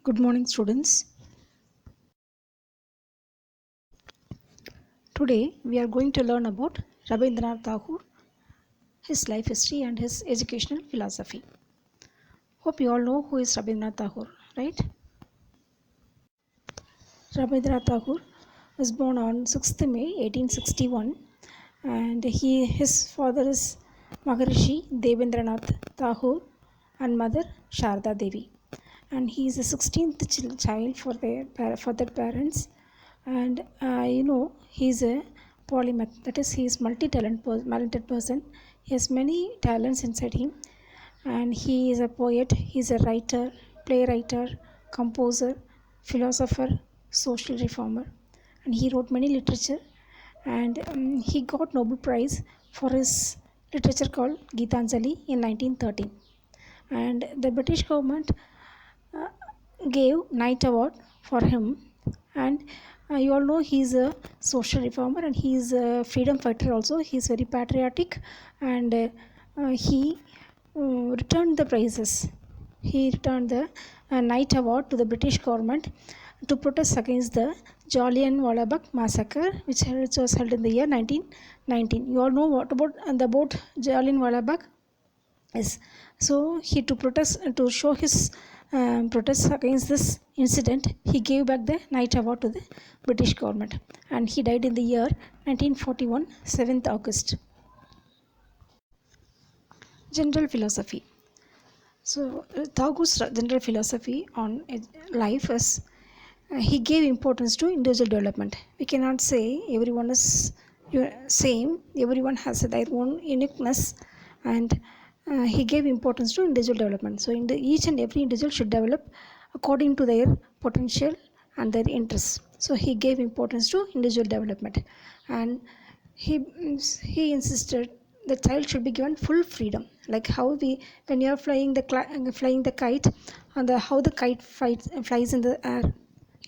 Good morning, students. Today we are going to learn about Rabindranath Tagore, his life history, and his educational philosophy. Hope you all know who is Rabindranath Tagore, right? Rabindranath Tagore was born on 6th May 1861, and his father is Maharishi Devendranath Tagore and mother Sharda Devi. And he is the 16th child for their parents, and he's a polymath, that is he is talented person. He has many talents inside him, and he is a poet, he is a writer, playwriter, composer, philosopher, social reformer, and he wrote many literature. And he got Nobel Prize for his literature called Gitanjali in 1913. And the British government uh, gave Knight Award for him. And you all know he's a social reformer and he's a freedom fighter also. He's very patriotic, and he returned the prizes. He returned the Knight Award to the British government to protest against the Jallianwala Bagh massacre, which was held in the year 1919. You all know what about Jallianwala Bagh? Yes. So he to show his protest against this incident, he gave back the Knight Award to the British government, and he died in the year 1941, 7th August. General philosophy. So Tagore's general philosophy on life is he gave importance to individual development. We cannot say everyone is same. Everyone has their own uniqueness, and he gave importance to individual development. So each and every individual should develop according to their potential and their interests. So he gave importance to individual development, and he he insisted the child should be given full freedom, like how when you are flying the kite, and how the kite flies in the air,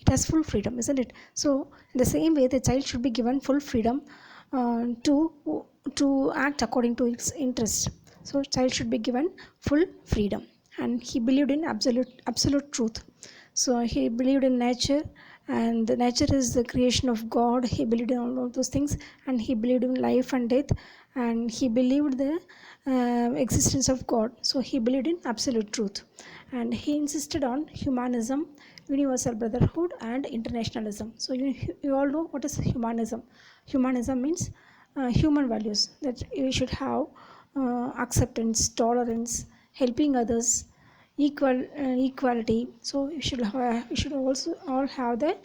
it has full freedom, isn't it? So in the same way, the child should be given full freedom to act according to its interest. So child should be given full freedom, and he believed in absolute truth. So he believed in nature, and the nature is the creation of God. He believed in all of those things, and he believed in life and death, and he believed the existence of God. So he believed in absolute truth, and he insisted on humanism, universal brotherhood, and internationalism. So you all know what is humanism. Humanism means human values, that we should have acceptance, tolerance, helping others, equality. So we should also all have the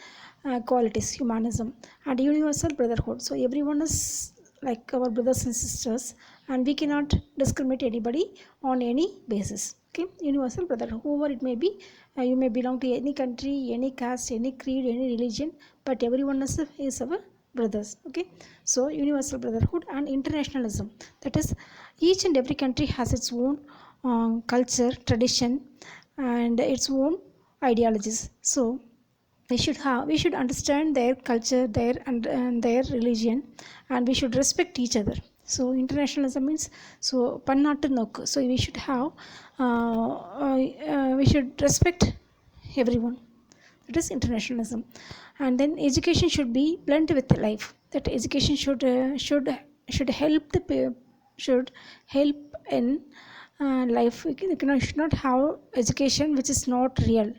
qualities, humanism, and universal brotherhood. So everyone is like our brothers and sisters, and we cannot discriminate anybody on any basis. Okay, universal brotherhood, whoever it may be. You may belong to any country, any caste, any creed, any religion, but everyone is our brothers. Okay, so universal brotherhood and internationalism, that is each and every country has its own culture, tradition, and its own ideologies. So we should understand their culture, and their religion, and we should respect each other. So internationalism means, so pannattu nokku, so we should have we should respect everyone. That is internationalism. And then education should be blended with life, that education should help should help in life. Should not have education which is not real.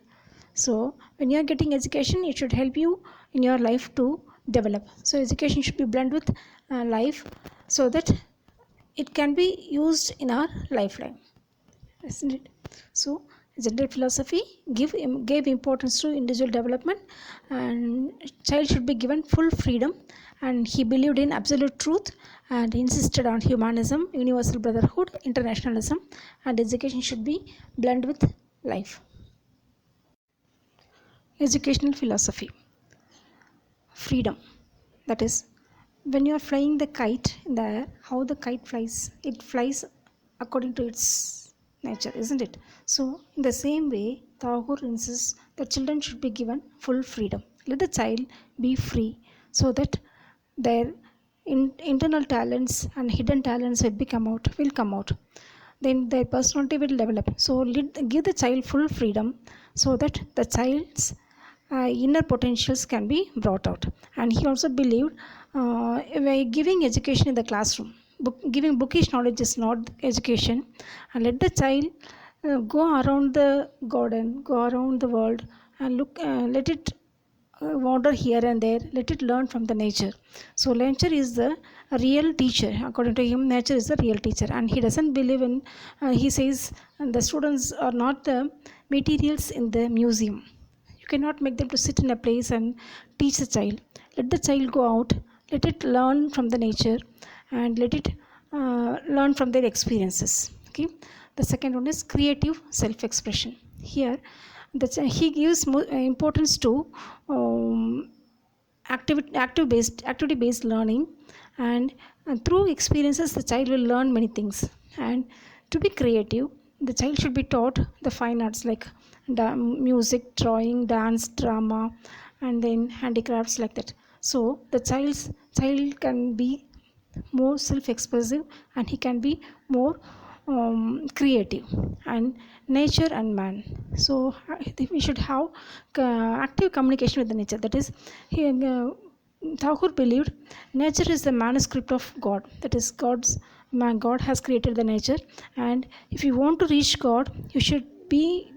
So when you are getting education, it should help you in your life to develop. So education should be blended with life, so that it can be used in our lifeline, isn't it? So general philosophy gave importance to individual development, and child should be given full freedom, and he believed in absolute truth, and insisted on humanism, universal brotherhood, internationalism, and education should be blended with life. Educational philosophy. Freedom, that is when you are flying the kite in the air, how the kite flies, it flies according to its nature, isn't it? So in the same way, Tagore insists that children should be given full freedom. Let the child be free, so that their internal talents and hidden talents will come out, then their personality will develop. So give the child full freedom, so that the child's inner potentials can be brought out. And he also believed by giving education in the classroom, giving bookish knowledge is not education, and let the child go around the garden, go around the world, and let it wander here and there, let it learn from the nature. So nature is the real teacher. According to him, nature is the real teacher, and he doesn't believe in he says the students are not the materials in the museum. You cannot make them to sit in a place and teach the child. Let the child go out, let it learn from the nature, and let it learn from their experiences. Okay. The second one is creative self-expression. Here he gives importance to activity based learning, and through experiences the child will learn many things. And to be creative, the child should be taught the fine arts like music, drawing, dance, drama, and then handicrafts, like that. So the child can be more self-expressive, and he can be more creative. And nature and man, so we should have active communication with the nature. That is, Thakur believed nature is the manuscript of God. That is, God has created the nature, and if you want to reach God, you should be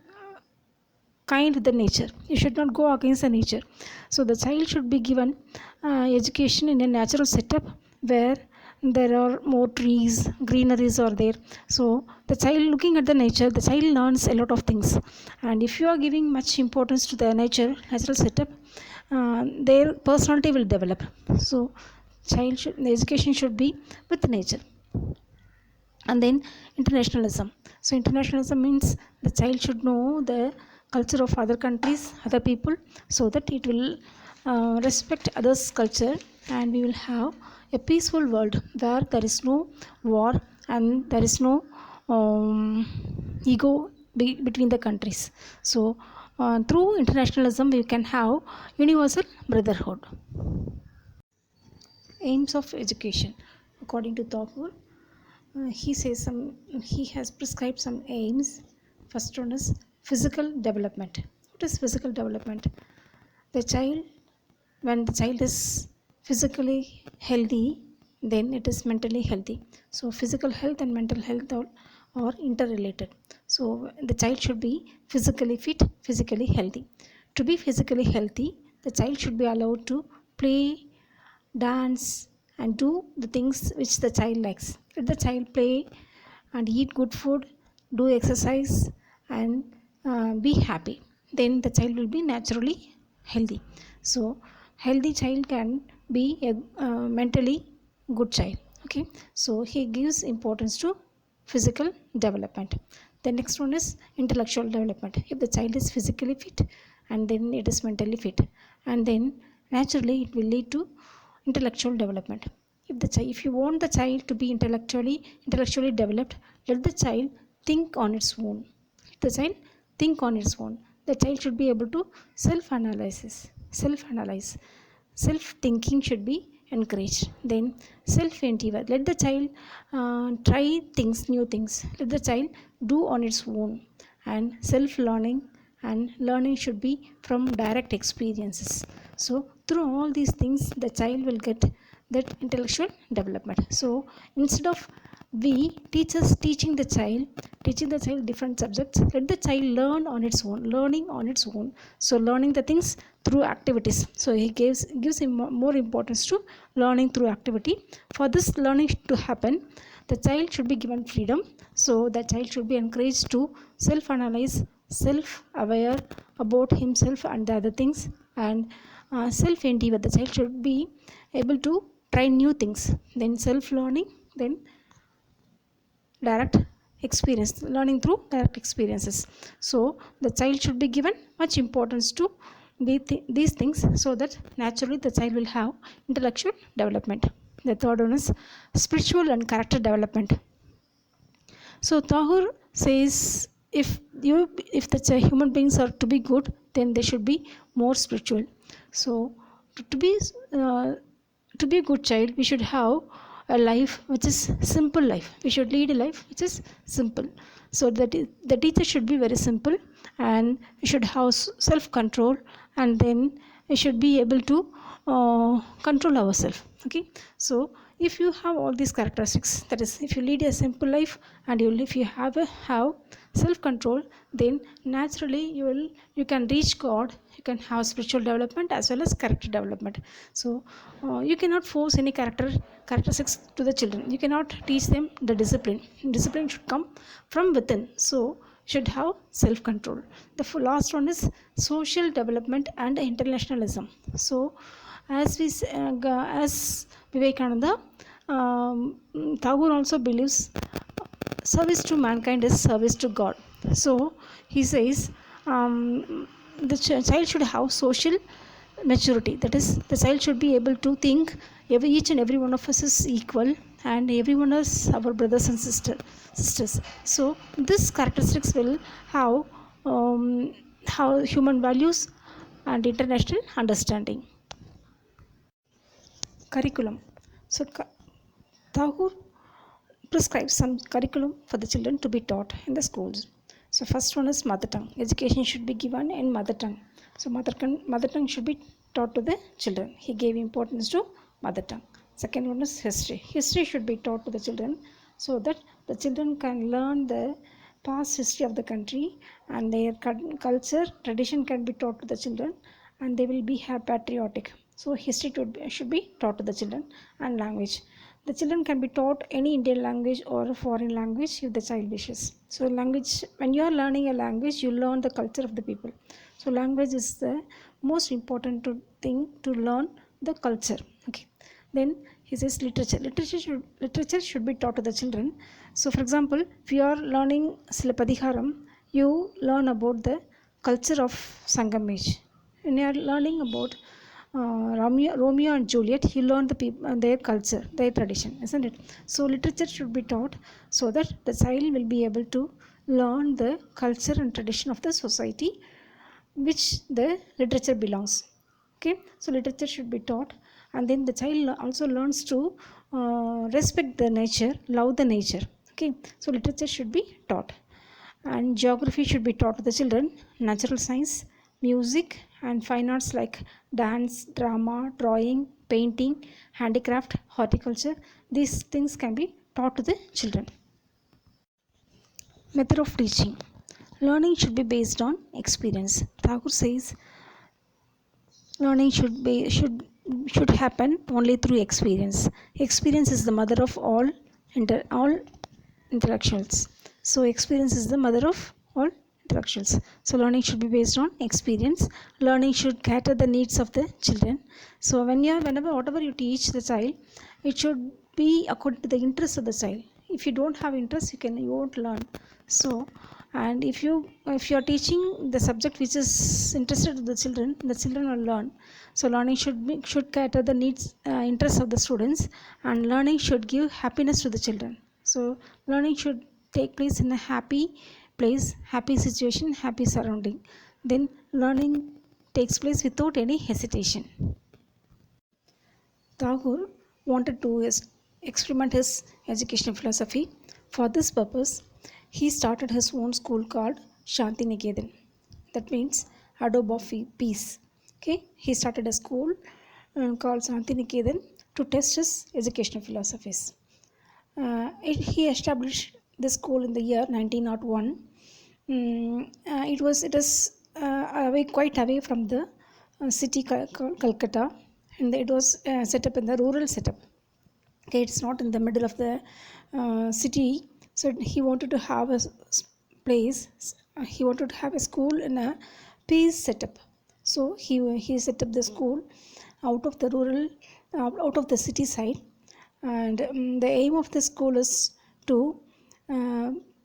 kind with the nature. You should not go against the nature. So the child should be given education in a natural setup where there are more trees, greeneries are there. So the child looking at the nature, the child learns a lot of things. And if you are giving much importance to the natural setup, their personality will develop. So the education should be with nature. And then internationalism. So internationalism means the child should know the culture of other countries, other people, so that it will respect others' culture, and we will have a peaceful world where there is no war and there is no ego between the countries. So through internationalism we can have universal brotherhood. Aims of education. According to Thakur, he has prescribed some aims. First one is physical development. What is physical development? When the child is physically healthy, then it is mentally healthy. So physical health and mental health are interrelated. So the child should be physically fit, physically healthy. To be physically healthy, the child should be allowed to play, dance, and do the things which the child likes. Let the child play and eat good food, do exercise, and be happy. Then the child will be naturally healthy. So healthy child can be a mentally good child. Okay. So he gives importance to physical development. The next one is intellectual development. If the child is physically fit, and then it is mentally fit, and then naturally it will lead to intellectual development. If you want the child to be intellectually developed, let the child think on its own. The child should be able to self-analyze. Self-thinking should be encouraged. Then self-endeavor. Let the child try new things. Let the child do on its own. And self-learning, and learning should be from direct experiences. So through all these things, the child will get that intellectual development. So instead of we teachers teaching the child different subjects, let the child learning on its own. So learning the things through activities. So he gives him more importance to learning through activity. For this learning to happen, the child should be given freedom. So the child should be encouraged to self-analyze, self-aware about himself and the other things, and self-endeavor. The child should be able to try new things. Then self-learning, then direct experience, learning through direct experiences. So the child should be given much importance to these things, so that naturally the child will have intellectual development. The third one is spiritual and character development. So Thakur says if the human beings are to be good, then they should be more spiritual. So to be a good child, we should have a life which is simple life. We should lead a life which is simple. So that the teacher should be very simple, and we should have self control, and then we should be able to control ourselves. Okay, so if you have all these characteristics, that is, if you lead a simple life and if you have self control, then naturally you can reach God, you can have spiritual development as well as character development. So you cannot force any characteristics to the children. You cannot teach them the discipline should come from within. So should have self control. The last one is social development and internationalism. So as Vivekananda, Tagore also believes service to mankind is service to God. So he says the child should have social maturity. That is, the child should be able to think each and every one of us is equal, and everyone is our brothers and sisters. So this characteristics will have human values and international understanding. Curriculum. So Tagore prescribes some curriculum for the children to be taught in the schools. So first one is mother tongue. Education should be given in mother tongue. So mother tongue should be taught to the children. He gave importance to mother tongue. Second one is history. History should be taught to the children so that the children can learn the past history of the country, and their culture, tradition can be taught to the children, and they will be patriotic. So history should be taught to the children. And language. The children can be taught any Indian language or a foreign language if the child wishes. So language, when you are learning a language, you learn the culture of the people. So language is the most important thing to learn the culture. Okay. Then he says literature. Literature should be taught to the children. So for example, if you are learning Silapadikaram, you learn about the culture of Sangamage. When you are learning about Romeo and Juliet, you learn their culture, their tradition, isn't it? So literature should be taught so that the child will be able to learn the culture and tradition of the society which the literature belongs. Okay, so literature should be taught, and then the child also learns to respect the nature, love the nature. Okay, so literature should be taught. And geography should be taught to the children. Natural science, music and fine arts like dance, drama, drawing, painting, handicraft, horticulture, these things can be taught to the children. Method of teaching. Learning should be based on experience. Tagore says learning should happen only through experience. Experience is the mother of all intellectuals. So experience is the mother of all intellectuals. So learning should be based on experience. Learning should cater the needs of the children. So whatever you teach the child, it should be according to the interest of the child. If you don't have interest, you won't learn. So, and if you are teaching the subject which is interested to the children will learn. So learning should cater the needs, interests of the students, and learning should give happiness to the children. So learning should take place in a happy place, happy situation, happy surrounding. Then learning takes place without any hesitation. Tagore wanted to experiment his educational philosophy. For this purpose, he started his own school called Shanti Niketan. That means Abode of Peace. Okay, he started a school called Shanti Niketan to test his educational philosophies. He established this school in the year 1901. It is quite away from the city Calcutta, and it was set up in the rural setup. Okay, it's not in the middle of the city. So he wanted to have a place. He wanted to have a school in a peace setup. So he set up the school out of the rural, out of the city side, and the aim of the school is to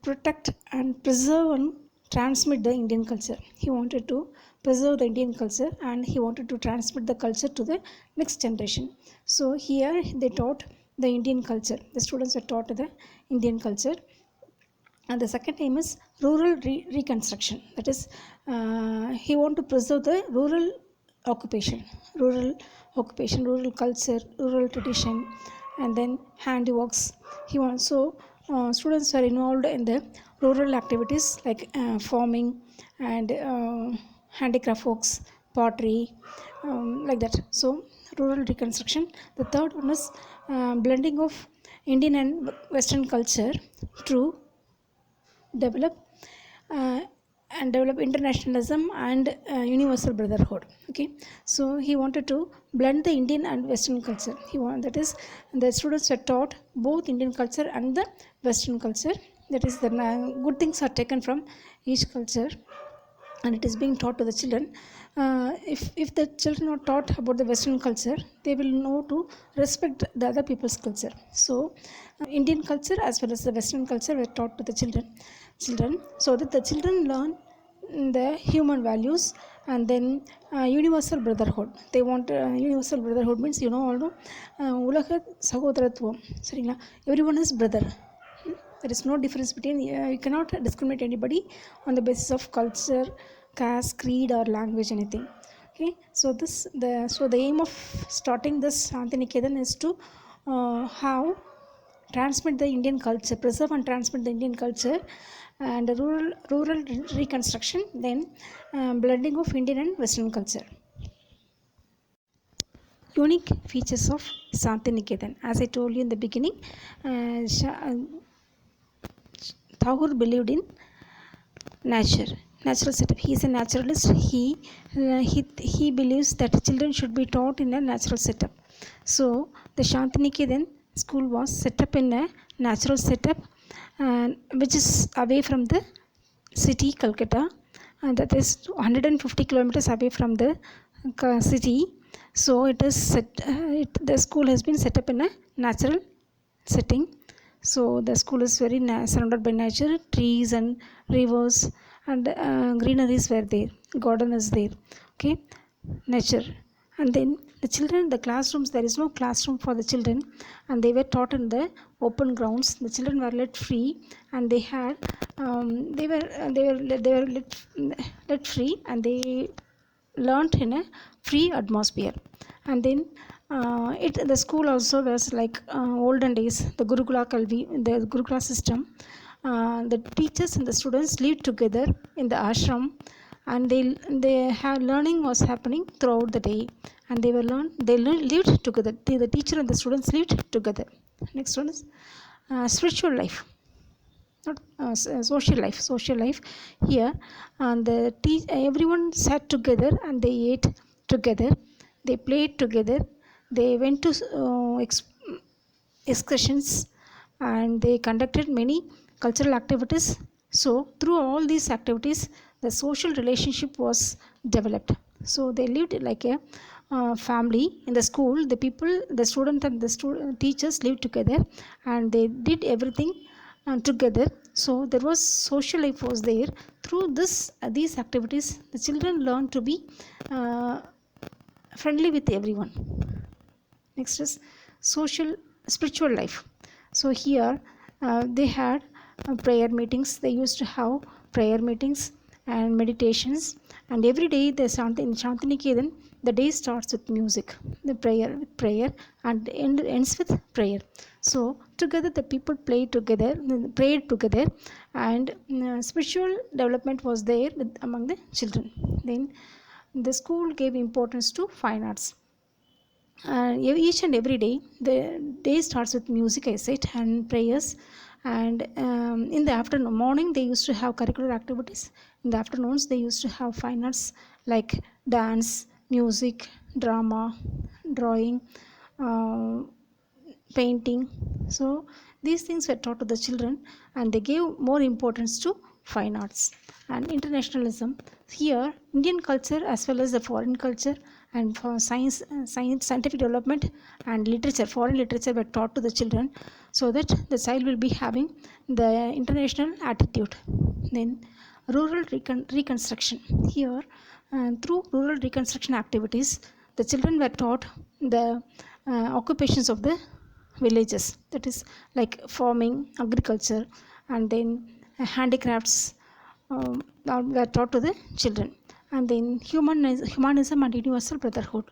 protect and preserve and transmit the Indian culture. He wanted to preserve the Indian culture, and he wanted to transmit the culture to the next generation. So here they taught the Indian culture. The students are taught the Indian culture. And the second aim is rural reconstruction. That is, he want to preserve the rural culture, rural tradition, and then handiworks. Students are involved in the rural activities like farming, and handicraft works, pottery, like that. So rural reconstruction. The third one is blending of Indian and Western culture to develop uh, develop internationalism and universal brotherhood. Okay, so he wanted to blend the Indian and Western culture. That is, the students were taught both Indian culture and the Western culture. That is, the good things are taken from each culture and it is being taught to the children. If the children are taught about the Western culture, they will know to respect the other people's culture. So Indian culture as well as the Western culture were taught to the children, so that the children learn the human values. And then universal brotherhood. They want universal brotherhood means, all know, உலக சகோதரத்துவம். சரிங்களா? Everyone is brother. There is no difference between, you cannot discriminate anybody on the basis of culture, caste, creed or language, anything. Okay, so the aim of starting this Shantiniketan is to how transmit the Indian culture, preserve and transmit the Indian culture, and rural reconstruction, then blending of Indian and Western culture. Unique features of Shantiniketan. As I told you in the beginning, Tagore believed in natural setup. He is a naturalist. He believes that children should be taught in a natural setup. So the Shantiniketan school was set up in a natural setup, which is away from the city Calcutta, and that is 150 kilometers away from the city. So it is the school has been set up in a natural setting. So the school is very surrounded by nature, trees and rivers, and greeneries were there, garden is there. Okay, nature. And then the children, the classrooms, there is no classroom for the children, and they were taught in the open grounds. The children were let free, and they had they were let free, and they learnt in a free atmosphere. And then the school also was like olden days, the Gurukula Kalvi, the Gurukula system. The teachers and the students lived together in the ashram, and they had learning was happening throughout the day, and they lived together. The teacher and the students lived together. Next one is spiritual life, not social life. Here, and everyone sat together and they ate together, they played together, they went to excursions, and they conducted many cultural activities. So through all these activities, the social relationship was developed. So they lived like a family in the school. The people, the student and the teachers lived together, and they did everything together. So there was social life was there. Through these activities, the children learned to be friendly with everyone. Next is spiritual life. So here they had prayer meetings. They used to have prayer meetings and meditations, and every day in Shantiniketan, the day starts with music, the prayer and ends with prayer. So together the people prayed together, and spiritual development was there among the children. Then the school gave importance to fine arts. Each and every day, the day starts with music, I said, and prayers. And in the morning they used to have curricular activities. In the afternoons they used to have fine arts like dance, music, drama, drawing, painting. So these things were taught to the children, and they gave more importance to fine arts. And internationalism. Here Indian culture as well as the foreign culture, and for scientific development and literature, foreign literature were taught to the children, so that the child will be having the international attitude. Then rural reconstruction. Here through rural reconstruction activities, the children were taught the occupations of the villages, that is like farming, agriculture, and then handicrafts were taught to the children. And then humanism and universal brotherhood.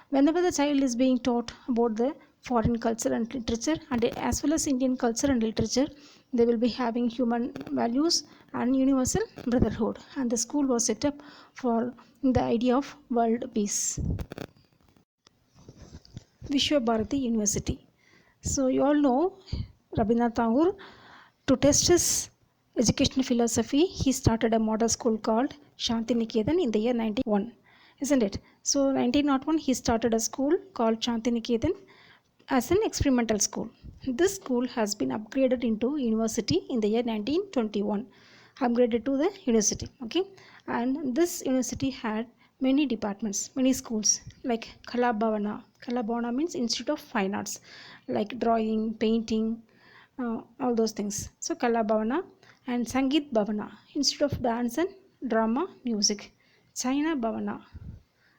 Whenever the child is being taught about the foreign culture and literature, and as well as Indian culture and literature. They will be having human values and universal brotherhood, and the school was set up for the idea of world peace. Vishwa Bharati University. So you all know Rabindranath Tagore, to test his educational philosophy, he started a model school called Shanti Niketan in the year 1901, isn't it? So 1901 he started a school called Shanti Niketan as an experimental school. This school has been upgraded into university in the year 1921, upgraded to the university. Okay, and this university had many departments, many schools like Kala Bhavana. Kala Bhavana means Institute of Fine Arts, like drawing, painting, all those things. So Kala Bhavana and Sangeet Bhavana, Institute of Dance and Drama, Music. China Bhavana,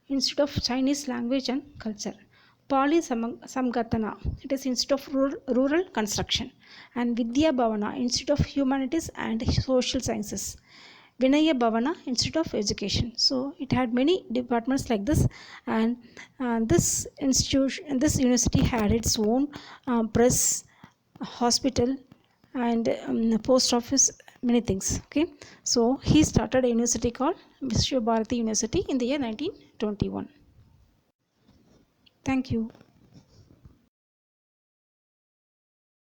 Institute of Chinese Language and Culture. Pali Samgatana, it is Institute of Rural Construction. And Vidya Bhavana, Institute of Humanities and Social Sciences. Vinaya Bhavana, Institute of Education. So it had many departments like this, and this institution, this university had its own press, hospital, and post office, many things. Okay, so he started a university called Vishwa Bharati University in the year 1921. Thank you.